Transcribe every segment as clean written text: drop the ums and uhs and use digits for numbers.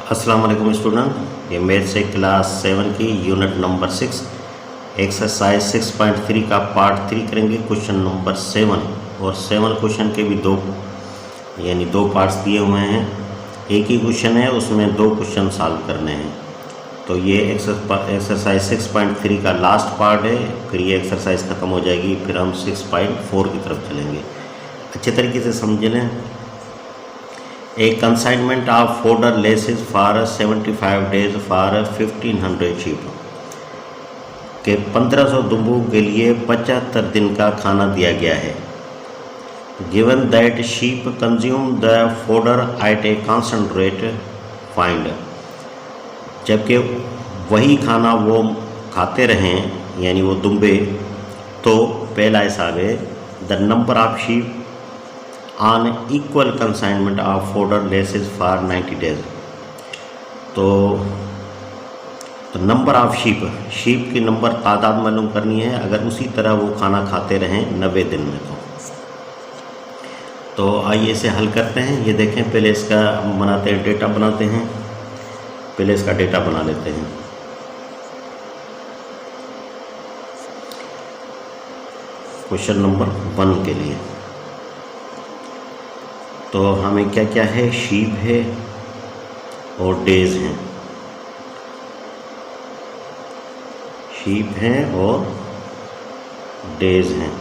अस्सलाम वालेकुम स्टूडेंट, ये मैथ से क्लास 7 की यूनिट नंबर 6 एक्सरसाइज 6.3 का पार्ट 3 करेंगे। क्वेश्चन नंबर 7 और 7 क्वेश्चन के भी दो पार्ट्स दिए हुए हैं। एक ही क्वेश्चन है, उसमें दो क्वेश्चन सॉल्व करने हैं। तो ये एक्सरसाइज 6.3 का लास्ट पार्ट है, फिर ये एक्सरसाइज ख़त्म हो जाएगी, फिर हम 6.4 की तरफ चलेंगे। अच्छे तरीके से समझ लें। A consignment of fodder laces for 75 days for 1500 sheep के 1500 दुम्बों के लिए 75 दिन का खाना दिया गया है। Given that sheep consume the fodder at a constant rate, find, जबकि वही खाना वो खाते रहें यानी वो दुम्बे, तो पहला हिसाब है the number of sheep on equal consignment of fodder laces for 90 days. तो नंबर ऑफ शीप की नंबर तादाद मालूम करनी है अगर उसी तरह वो खाना खाते रहें 90 दिन में। तो आइए इसे हल करते हैं। ये देखें, पहले इसका बनाते हैं, डेटा बनाते हैं। पहले इसका डेटा बना लेते हैं। क्वेश्चन नंबर 1 के लिए तो हमें क्या क्या है, शीप है और डेज हैं। शीप हैं और डेज हैं।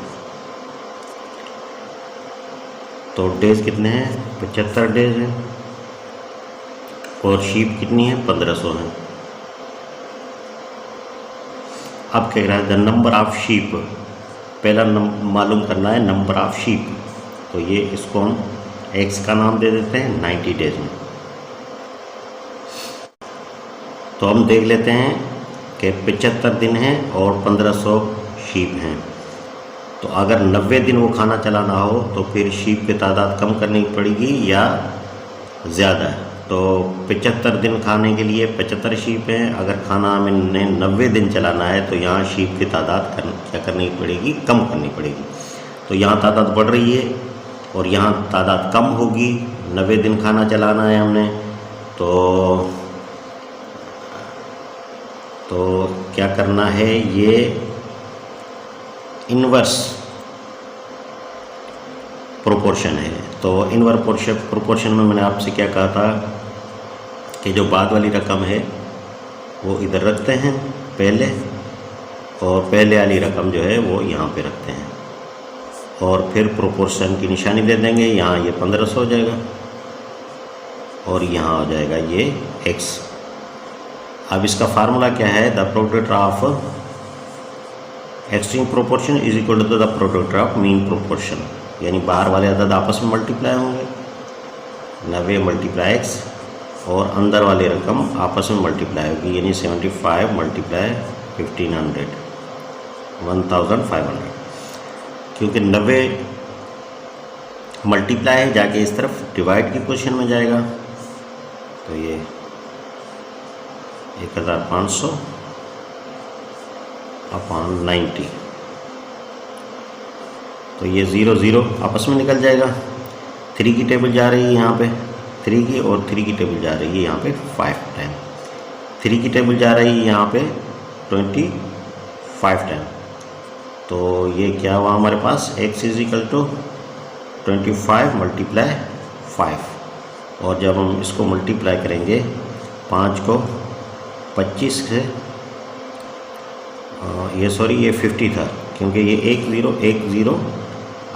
तो डेज कितने हैं, 75 डेज हैं, और शीप कितनी है, 1500 हैं। अब कह रहा है द नंबर ऑफ शीप, पहला मालूम करना है नंबर ऑफ शीप। तो ये इसको हम एक्स का नाम दे देते हैं 90 डेज में। तो हम देख लेते हैं कि 75 दिन हैं और 1500 शीप हैं। तो अगर 90 दिन वो खाना चलाना हो तो फिर शीप की तादाद कम करनी पड़ेगी या ज़्यादा। तो 75 दिन खाने के लिए 75 शीप हैं। अगर खाना हमें 90 दिन चलाना है तो यहाँ शीप की तादाद क्या करनी पड़ेगी, कम करनी पड़ेगी। तो यहाँ तादाद बढ़ रही है और यहाँ तादाद कम होगी। 90 दिन खाना चलाना है हमने, तो क्या करना है, ये इन्वर्स प्रोपोर्शन है। तो इन्वर्स प्रोपोर्शन में मैंने आपसे क्या कहा था कि जो बाद वाली रकम है वो इधर रखते हैं पहले, और पहले वाली रकम जो है वो यहाँ पे रखते हैं, और फिर प्रोपोर्शन की निशानी दे देंगे। यहाँ ये 1500 हो जाएगा और यहाँ हो जाएगा ये x। अब इसका फार्मूला क्या है, the product of extreme proportion is equal to the product of mean proportion, यानी बाहर वाले अदद आपस में मल्टीप्लाई होंगे, 90 × x, और अंदर वाली रकम आपस में मल्टीप्लाई होगी, यानी 75 × 1500, 1500। क्योंकि 90 मल्टीप्लाई है, जाके इस तरफ डिवाइड की पोजीशन में जाएगा। तो ये 1500 अपॉन 90, तो ये 0 0 आपस में निकल जाएगा। 3 की टेबल जा रही है यहाँ पे 3 की, और 3 की टेबल जा रही है यहाँ पे 5 टाइम। 3 की टेबल जा रही है यहाँ पे 25 टाइम। तो ये क्या हुआ हमारे पास, x इज इक्वल टू 25 × 5, और जब हम इसको मल्टीप्लाई करेंगे 5 को 25 से, ये 50 था, क्योंकि ये 1 0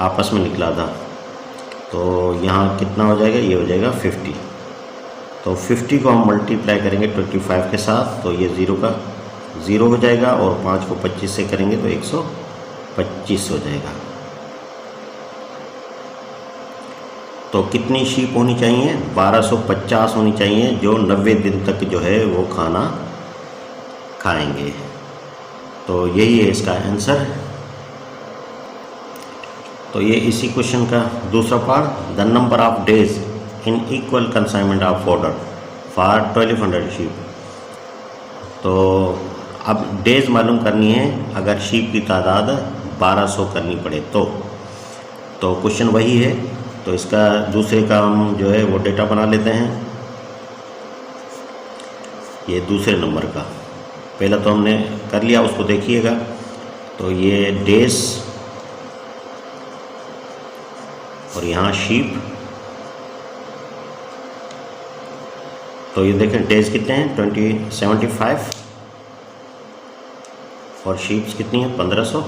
आपस में निकला था। तो यहाँ कितना हो जाएगा, ये हो जाएगा 50। तो 50 को हम मल्टीप्लाई करेंगे 25 के साथ, तो ये 0 का 0 हो जाएगा, और 5 को 25 से करेंगे तो 125 हो जाएगा। तो कितनी शीप होनी चाहिए, 1250 होनी चाहिए, जो 90 दिन तक जो है वो खाना खाएंगे। तो यही है इसका आंसर। तो ये इसी क्वेश्चन का दूसरा part, the number of days in equal consignment of fodder for 1200 sheep. तो अब डेज मालूम करनी है अगर शीप की तादाद 1200 करनी पड़े तो क्वेश्चन वही है। तो इसका दूसरे का हम जो है वो डेटा बना लेते हैं। ये दूसरे नंबर का, पहला तो हमने कर लिया, उसको देखिएगा। तो ये डेज और यहाँ शीप, तो ये देखें डेज कितने हैं 75 और शीप्स कितनी है 1500।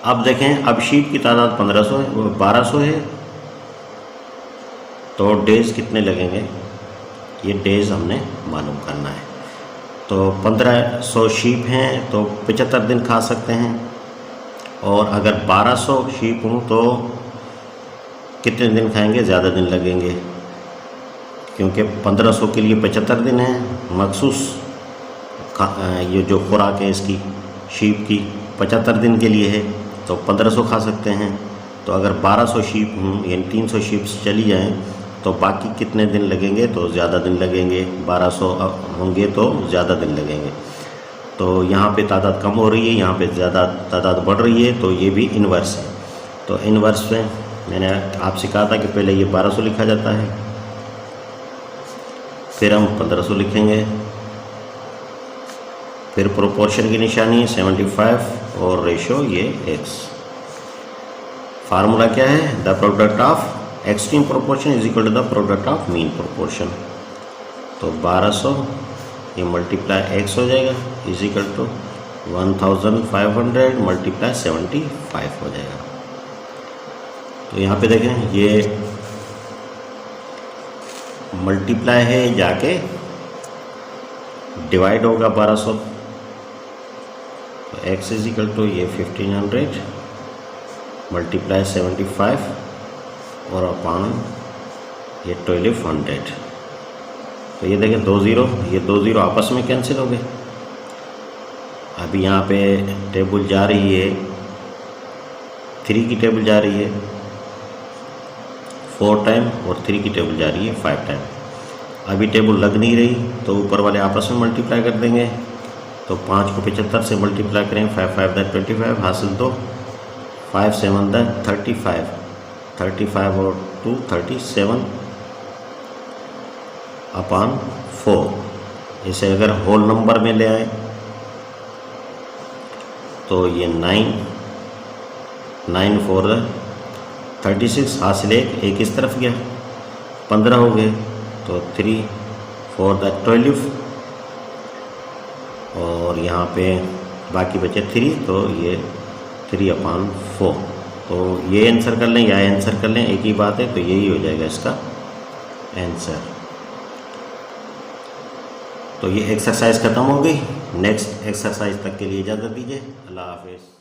अब देखें, अब शीप की तादाद 1500 है, वो 1200 है, तो डेज कितने लगेंगे, ये डेज हमने मालूम करना है। तो 1500 शीप हैं तो 75 दिन खा सकते हैं, और अगर 1200 शीप हों तो कितने दिन खाएंगे, ज़्यादा दिन लगेंगे, क्योंकि 1500 के लिए 75 दिन है मखसूस, ये जो खुराक है इसकी शीप की 75 दिन के लिए है, तो 1500 खा सकते हैं। तो अगर 1200 शीप हों यानी 300 शीप्स चली जाएं तो बाकी कितने दिन लगेंगे, तो ज़्यादा दिन लगेंगे, 1200 होंगे तो ज़्यादा दिन लगेंगे। तो यहाँ पे तादाद कम हो रही है, यहाँ पे ज़्यादा तादाद बढ़ रही है, तो ये भी इन्वर्स है। तो इन्वर्स में मैंने आपसे कहा था कि पहले ये 1200 लिखा जाता है, फिर हम 1500 लिखेंगे, फिर प्रोपोर्शन की निशानी 75 और रेशो ये x। फार्मूला क्या है, the product of extreme proportion is equal to the product of mean proportion. तो 1200 ये मल्टीप्लाई x हो जाएगा इज इक्वल टू 1500 मल्टीप्लाई 75 हो जाएगा। तो यहाँ पे देखें ये मल्टीप्लाई है, जाके डिवाइड होगा 1200, तो x इज इक्वल टू ये 1500 मल्टीप्लाई 75 और अपान ये 1200। तो ये देखें 2 ज़ीरो, ये 2 ज़ीरो आपस में कैंसिल हो गए। अभी यहाँ पे टेबल जा रही है 3 की टेबल जा रही है 4 टाइम और 3 की टेबल जा रही है 5 टाइम। अभी टेबल लग नहीं रही तो ऊपर वाले आपस में मल्टीप्लाई कर देंगे। तो 5 को 75 से मल्टीप्लाई करें, 5 5 दैट 25 हासिल 2, 5 7 दैट 35 और 2 37 अपान 4। इसे अगर होल नंबर में ले आए तो ये 9 4 36 हासिल एक इस तरफ गया, 15 हो गए, तो 3 4 12 और यहाँ पे बाकी बचे 3, तो ये 3 अपान 4। तो ये आंसर कर लें या आंसर कर लें, एक ही बात है, तो यही हो जाएगा इसका आंसर। तो ये एक्सरसाइज ख़त्म हो गई। नेक्स्ट एक्सरसाइज तक के लिए इजाज़त दीजिए। अल्लाह हाफिज़।